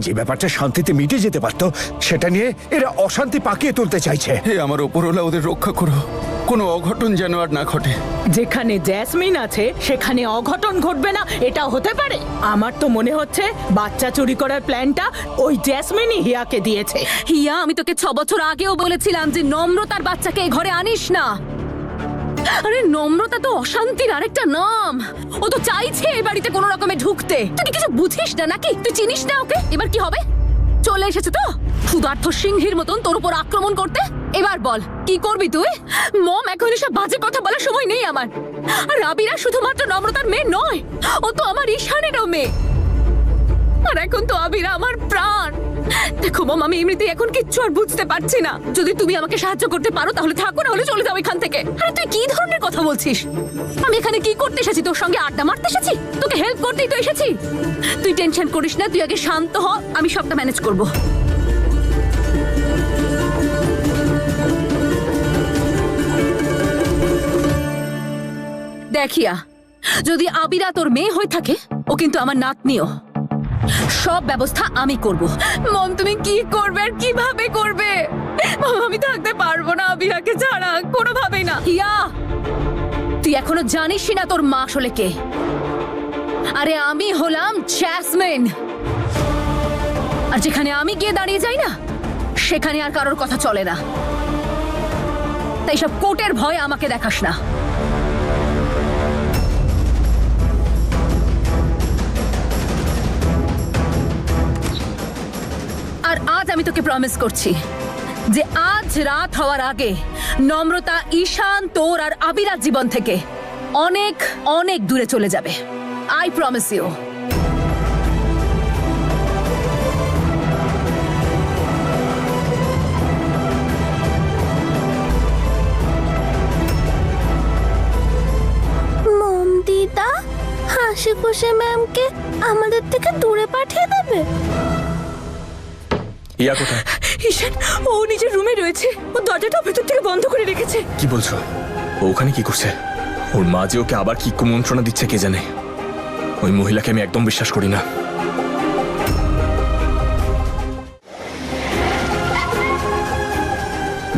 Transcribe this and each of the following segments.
যে ব্যাপারটা শান্তিতে মিটে যেতে পারতো সেটা নিয়ে এরা অশান্তি পাকিয়ে তুলতে চাইছে। হে আমার ওপরওয়ালা, ওদের রক্ষা করো, কোনো অঘটন যেন আর না ঘটে। যেখানে জেসমিন আছে সেখানে অঘটন ঘটবে না এটা হতে পারে? আমার তো মনে হচ্ছে বাচ্চা চুরি করার প্ল্যানটা ওই জেসমিনই হিয়াকে দিয়েছে। হিয়া, আমি তোকে 6 বছর আগেও বলেছিলাম যে নম্রতার বাচ্চাকে এই ঘরে আনিস না। আরে নম্রতা তো অশান্তির আরেকটা নাম। ও তো চাইছে এই বাড়িতে কোনো রকমে ঢুকতে। তুই কিছু বুঝিস না নাকি? তুই চিনিস না ওকে? এবার কি হবে? চলে এসেছে তো ক্ষুধার্ত সিংহীর মতন তোর উপর আক্রমণ করতে। এবার বল কি করবি তুই? মম, এখন এসব বাজে কথা বলার সময় নেই আমার। আর রাবিরা শুধুমাত্র নম্রতার মেয়ে নয়, ও তো আমার ঈশানেরও মেয়ে। আর এখন তো আবিরা আমার প্রাণ। দেখো মম, আমি এমনিতেই এখন কিচ্ছু আর বুঝতে পারছি না। যদি তুমি আমাকে সাহায্য করতে পারো তাহলে থাকো, না হলে চলে যাও এখান থেকে। আরে তুই কি ধরনের কথা বলছিস? আমি এখানে কি করতে এসেছি? তোর সঙ্গে আড্ডা মারতে এসেছি? তোকে হেল্প করতেই তো এসেছি। তুই টেনশন করিস না, তুই আগে শান্ত হ, আমি সবটা ম্যানেজ করব। দেখিয়া, যদি আবিরা তোর মেয়ে হয়ে থাকে, ও কিন্তু আমার নাতনিও। সব ব্যবস্থা আমি করব। মম, তুমি কি করবে আর কিভাবে করবে? মম, আমি থাকতে পারবো না আবিরাকে ছাড়া, কোনোভাবেই না। হিয়া, তুই এখনো জানিস না তোর মা আসলে কে? আরে আমি হলাম জেসমিন। আর যেখানে আমি গিয়ে দাঁড়িয়ে যাই না, সেখানে আর কারোর কথা চলে না। তাই সব কোর্টের ভয় আমাকে দেখাস না। আর আজ আমি তোকে প্রমিস করছি যে আজ রাত হওয়ার আগে নম্রতা, ঈশান, তোর আর আবিরার জীবন থেকে অনেক অনেক দূরে চলে যাবে। I promise you. মম দিদা হাসি খুশি ম্যামকে আমাদের থেকে দূরে পাঠিয়ে দেবে? ইয়া কোথায়? ঈশান, ও নিজের রুমে রয়েছে। ও দরজাটা ভেতর থেকে বন্ধ করে রেখেছে। কি বলছো? ও ওখানে কি করছে? ওর মা যে ওকে আবার কি কুমন্ত্রণা দিচ্ছে কে জানে। ওই মহিলাকে আমি একদম বিশ্বাস করি না।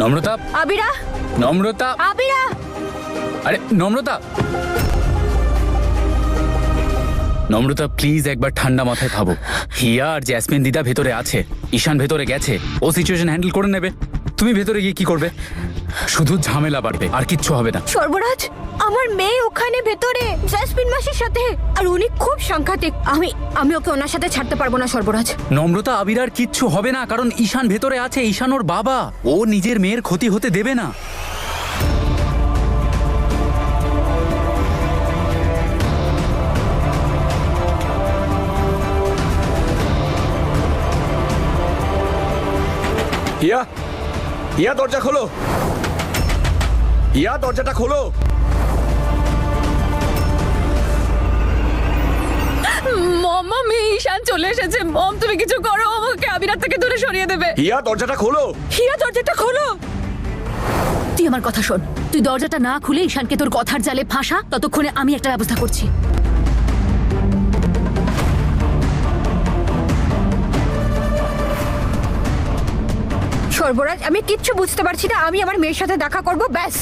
নম্রতা, আবিরা, নম্রতা, আবিরা! আরে নম্রতা, নম্রতা প্লিজ একবার ঠান্ডা মাথায় ভাবো। হিয়া আর জেসমিন দিদা ভেতরে আছে, ঈশান ভেতরে গেছে, ও সিচুয়েশন হ্যান্ডেল করে নেবে। তুমি ভেতরে গিয়ে কি করবে? শুধু ঝামেলা বাড়বে, আর কিচ্ছু হবে না। সর্বরাজ, আমার মেয়ে ওখানে ভেতরে জেসমিন মাসির সাথে, আর উনি খুব সাংঘাতিক। আমি ওকে ওনার সাথে ছাড়তে পারবো না সর্বরাজ। নম্রতা, আবিরার কিচ্ছু হবে না, কারণ ঈশান ভেতরে আছে। ঈশান ওর বাবা, ও নিজের মেয়ের ক্ষতি হতে দেবে না। ইয়া, ইয়া দরজা খোলো। ইয়া দরজাটা খোলো। মম, আমি ঈশান চলে এসেছে। মম, তুমি কিছু করো, আমাকে আবিরার থেকে দূরে সরিয়ে দেবে। ইয়া দরজাটা খোলো। হিয়া, দরজাটা খোলো। তুই আমার কথা শোন। তুই দরজাটা না খুলে ঈশানকে তোর কথার জালে ফাঁসা, ততক্ষণে আমি একটা ব্যবস্থা করছি। সর্বরাজ, আমি কিচ্ছু বুঝতে পারছি না। আমি আমার মেয়ের সাথে দেখা করব, ব্যাস।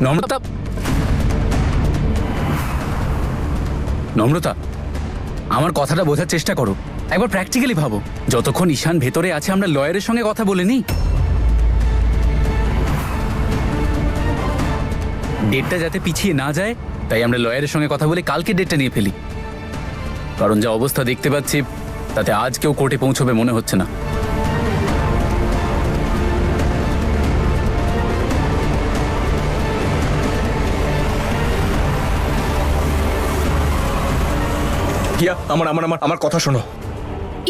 নম্রতা, নম্রতা, আমার কথাটা বোঝার চেষ্টা করো। একবার প্র্যাকটিক্যালি ভাবো। যতক্ষণ ঈশান ভেতরে আছে আমরা লয়ারের সঙ্গে কথা বলে নিই। ডেটটা যাতে পিছিয়ে না যায়, তাই আমরা লয়ারের সঙ্গে কথা বলে কালকে ডেটটা নিয়ে ফেলি। কারণ যা অবস্থা দেখতে পাচ্ছি, তাতে আজ কেউ কোর্টে পৌঁছবে মনে হচ্ছে না। ইয়া, আমার আমার আমার আমার কথা শোনো।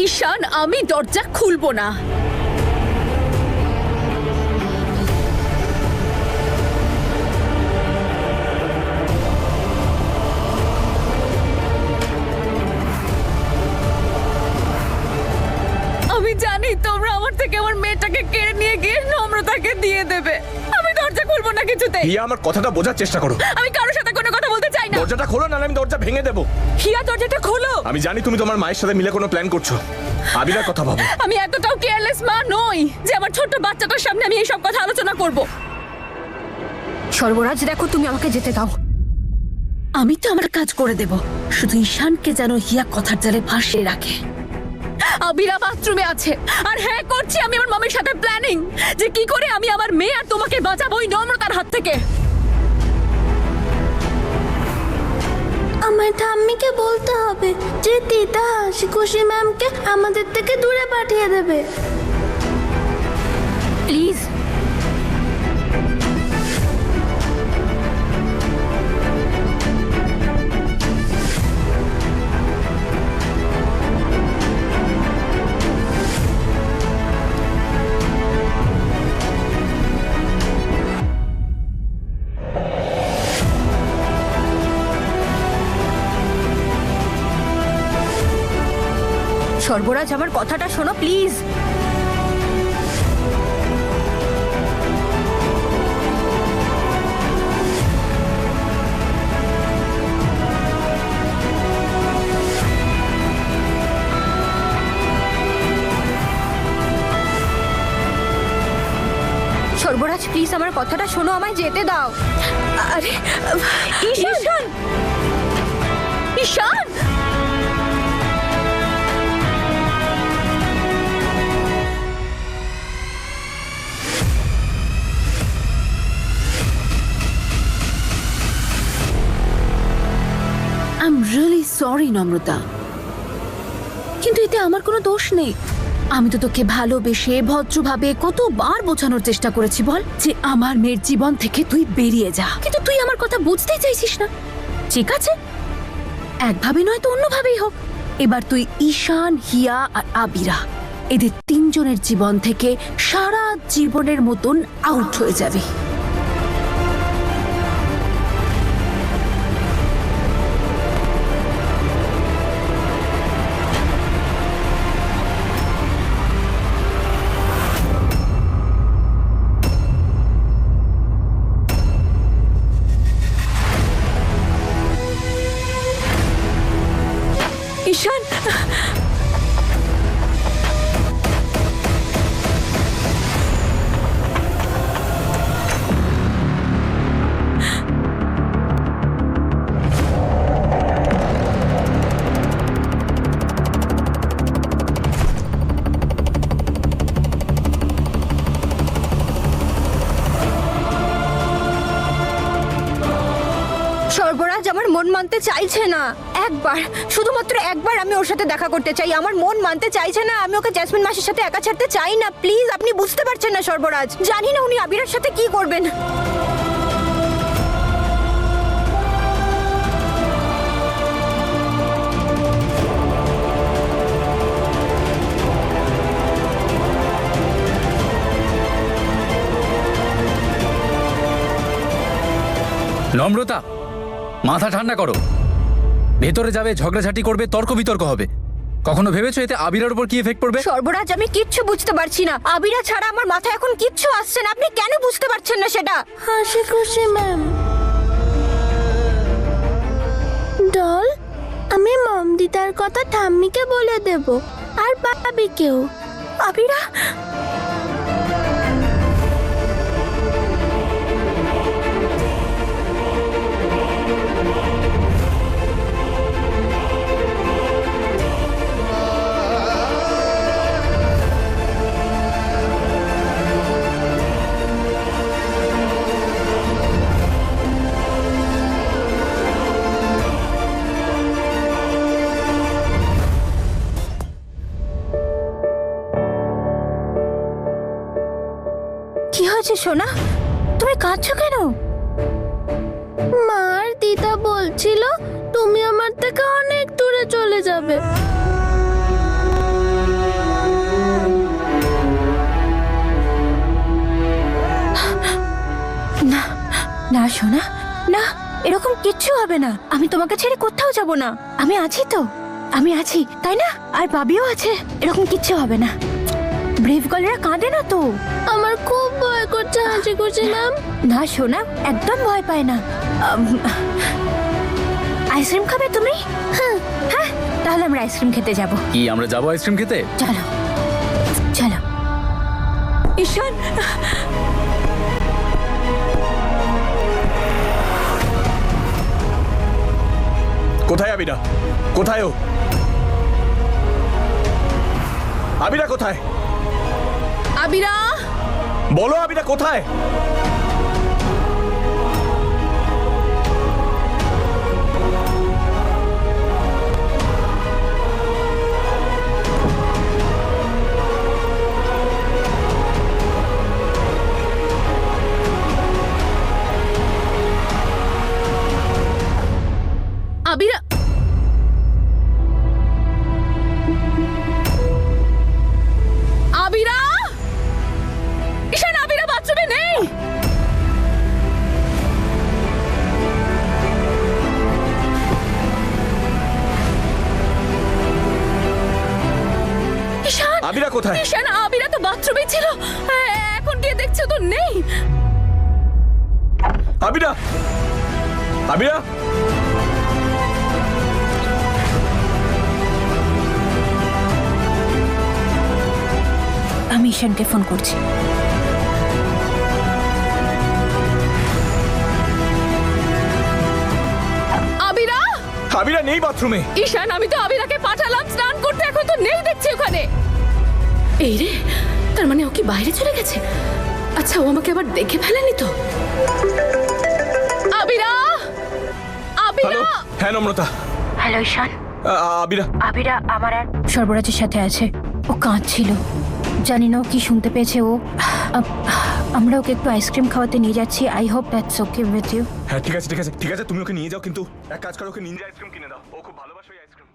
ঈশান, আমি দরজা খুলবো না। আমি জানি তোমরা আমার থেকে আমার মেয়েটাকে কেড়ে নিয়ে গিয়ে নম্রতাকে দিয়ে দেবে। আমি দরজা খুলবো না কিছুতে। ইয়া, আমার কথাটা বোঝার চেষ্টা করো। আমি কারোর সাথে কোনো কথা বলতে চাই না। দরজাটা খোলো, নাহলে আমি দরজা ভেঙে দেবো। হিয়া দরজাটা খোলো। আমি জানি তুমি তোমার মায়ের সাথে মিলে কোনো প্ল্যান করছো। আবিরার কথা ভাবো। আমি এতটাও কেয়ারলেস মা নই যে আমার ছোট্ট বাচ্চাটার সামনে আমি এইসব কথা আলোচনা করব। সর্বরাজ দেখো, তুমি আমাকে যেতে দাও। আমি তো আমার কাজ করে দেব, শুধু ঈশানকে যেন হিয়া কথার জালে ভাসিয়ে রাখে। আবিরা বাথরুমে আছে, আর হ্যাঁ করছি আমি আমার মামির সাথে প্ল্যানিং যে কি করে আমি আমার মেয়ে আর তোমাকে বাঁচাবো ওই নম্রতার হাত থেকে। আমার ঠাম্মিকে বলতে হবে যে দিদা হাসি খুশি ম্যামকে আমাদের থেকে দূরে পাঠিয়ে দেবে। প্লিজ। সর্বরাজ, আমার কথাটা শোনো প্লিজ। সর্বরাজ প্লিজ আমার কথাটা শোনো, আমায় যেতে দাও। আরে ঈশান, ঈশান, আই এম রিয়েলি সরি নম্রতা, কিন্তু এতে আমার কোনো দোষ নেই। আমি তো তোকে ভালোবেসে ভদ্রভাবে কতবার বোঝানোর চেষ্টা করেছি বল যে আমার মেয়ের জীবন থেকে তুই বেরিয়ে যা, কিন্তু তুই আমার কথা বুঝতেই চাইছিস না। ঠিক আছে, একভাবে নয় তো অন্যভাবেই হোক, এবার তুই ঈশান, হিয়া আর আবিরা এদের তিনজনের জীবন থেকে সারা জীবনের মতন আউট হয়ে যাবে। ঈশান, সর্বরাজ আমার মন মানতে চাইছে না। একবার, শুধুমাত্র একবার আমি ওর সাথে দেখা করতে চাই। আমার মন মানতে চাইছে না, আমি ওকে জেসমিন মাসির সাথে একা ছাড়তে চাই না। প্লিজ, আপনি বুঝতে পারছেন না সর্বরাজ। জানি না উনি আবিরার সাথে কি করবেন। নম্রতা, মাথা ঠান্ডা করো। ভেতরে যাবে, ঝগড়াঝাটি করবে, তর্ক বিতর্ক হবে। কখনো ভেবেছো এতে আবিরার উপর কি এফেক্ট পড়বে? সর্বরাজ, আমি কিচ্ছু বুঝতে পারছি না। আবিরা ছাড়া আমার মাথায় এখন কিচ্ছু আসছে না। আপনি কেন বুঝতে পারছেন না সেটা? হাসি খুশি ম্যাম, ডল, আমি মম দিদার কথা ঠাম্মিকে বলে দেব আর বাবিকেও। আবিরা, কি হয়েছে সোনা? তুমি কাঁদছো কেন? মার দিদা বলছিল তুমি আমার থেকে অনেক দূরে চলে যাবে। না না সোনা, না, এরকম কিচ্ছু হবে না। আমি তোমাকে ছেড়ে কোথাও যাব না। আমি আছি তো, আমি আছি, তাই না? আর বাবিও আছে। এরকম কিচ্ছু হবে না। ব্রেভ গার্লরা কাঁদে না তো। আমার খুব ভয় করছে হাসি খুশি ম্যাম। না সোনা, একদম ভয় পায় না। আইসক্রিম খাবে তুমি? হ্যাঁ হ্যাঁ, তাহলে আমরা আইসক্রিম খেতে যাব। কি আমরা যাবো আইসক্রিম খেতে? চলো চলো। ঈশান, কোথায় আবিরা? কোথায় ও? আবিরা কোথায়? আবিরা, বলো আবিরা কোথায়? আবিরা, আবিরা, ঈশান, আবিরা বাথরুমে নেই। ঈশান, আবিরা কোথায়? ঈশান, আবিরা তো বাথরুমে ছিল, এখন গিয়ে দেখছে তো নেই। আবিরা, আবিরা, আমি ঈশানকে ফোন করছি। আবিরা, আবিরা নেই বাথরুমে। ঈশান, আমি তো আবিরাকে পাঠালাম স্নান করতে, এখন তো নেই দেখছি ওখানে। এই রে, তার মানে ও কি বাইরে চলে গেছে? আচ্ছা, ও আমাকে আবার দেখে ফেলেনি তো? আবিরা, আবিরা, হ্যালো, হ্যাঁ নম্রতা। হ্যালো ঈশান। আবিরা, আবিরা আমার আর সর্বরাজের সাথে আছে। ও কাঁদছিল, জানি না ও কি শুনতে পেয়েছে। ও আমরা ওকে একটু আইসক্রিম খাওয়াতে নিয়ে যাচ্ছি। I hope that's okay with you. হ্যাঁ ঠিক আছে ঠিক আছে ঠিক আছে, তুমি ওকে নিয়ে যাও, কিন্তু এক কাজ করো, ওকে নিনজা আইসক্রিম কিনে দাও, ও খুব ভালোবাসে ওই আইসক্রিম।